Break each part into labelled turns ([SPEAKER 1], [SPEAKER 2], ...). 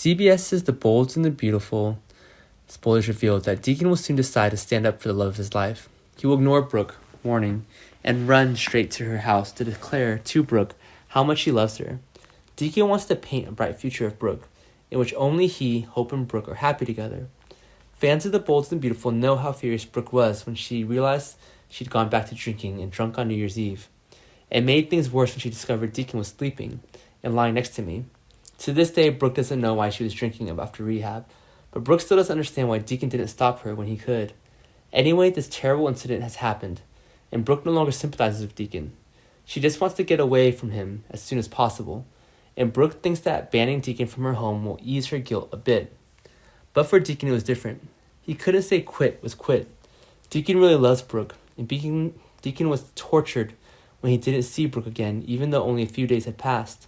[SPEAKER 1] CBS's The Bold and the Beautiful spoilers revealed that Deacon will soon decide to stand up for the love of his life. He will ignore Brooke, warning, and run straight to her house to declare to Brooke how much he loves her. Deacon wants to paint a bright future of Brooke, in which only he, Hope, and Brooke are happy together. Fans of The Bold and the Beautiful know how furious Brooke was when she realized she'd gone back to drinking and drunk on New Year's Eve. It made things worse when she discovered Deacon was sleeping and lying next to me. To this day, Brooke doesn't know why she was drinking after rehab, but Brooke still doesn't understand why Deacon didn't stop her when he could. Anyway, this terrible incident has happened, and Brooke no longer sympathizes with Deacon. She just wants to get away from him as soon as possible, and Brooke thinks that banning Deacon from her home will ease her guilt a bit. But for Deacon, it was different. He couldn't say quit was quit. Deacon really loves Brooke, and Deacon was tortured when he didn't see Brooke again, even though only a few days had passed.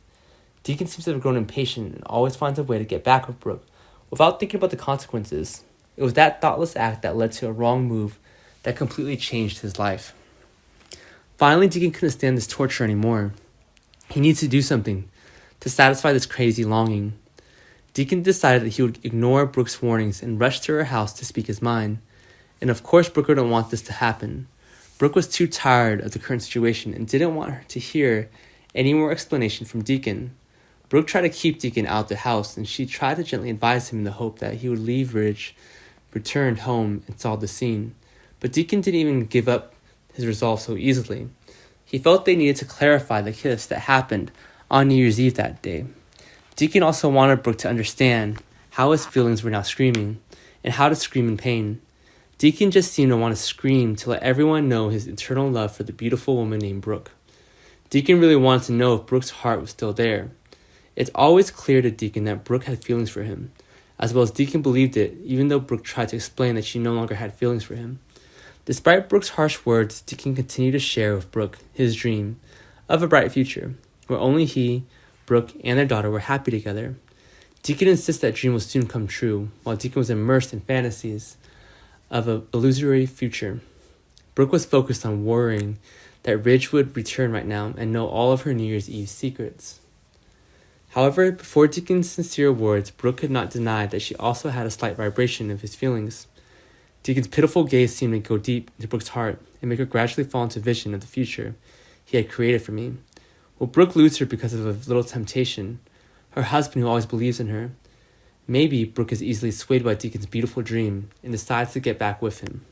[SPEAKER 1] Deacon seems to have grown impatient and always finds a way to get back with Brooke, without thinking about the consequences. It was that thoughtless act that led to a wrong move that completely changed his life. Finally, Deacon couldn't stand this torture anymore. He needs to do something to satisfy this crazy longing. Deacon decided that he would ignore Brooke's warnings and rush to her house to speak his mind. And of course, Brooke didn't want this to happen. Brooke was too tired of the current situation and didn't want her to hear any more explanation from Deacon. Brooke tried to keep Deacon out of the house, and she tried to gently advise him in the hope that he would leave Ridge, return home, and solve the scene. But Deacon didn't even give up his resolve so easily. He felt they needed to clarify the kiss that happened on New Year's Eve that day. Deacon also wanted Brooke to understand how his feelings were now screaming, and how to scream in pain. Deacon just seemed to want to scream to let everyone know his eternal love for the beautiful woman named Brooke. Deacon really wanted to know if Brooke's heart was still there. It's always clear to Deacon that Brooke had feelings for him, as well as Deacon believed it, even though Brooke tried to explain that she no longer had feelings for him. Despite Brooke's harsh words, Deacon continued to share with Brooke his dream of a bright future, where only he, Brooke, and their daughter were happy together. Deacon insists that dream will soon come true, while Deacon was immersed in fantasies of an illusory future. Brooke was focused on worrying that Ridge would return right now and know all of her New Year's Eve secrets. However, before Deacon's sincere words, Brooke could not deny that she also had a slight vibration of his feelings. Deacon's pitiful gaze seemed to go deep into Brooke's heart and make her gradually fall into vision of the future he had created for me. Will Brooke lose her because of a little temptation? Her husband who always believes in her? Maybe Brooke is easily swayed by Deacon's beautiful dream and decides to get back with him.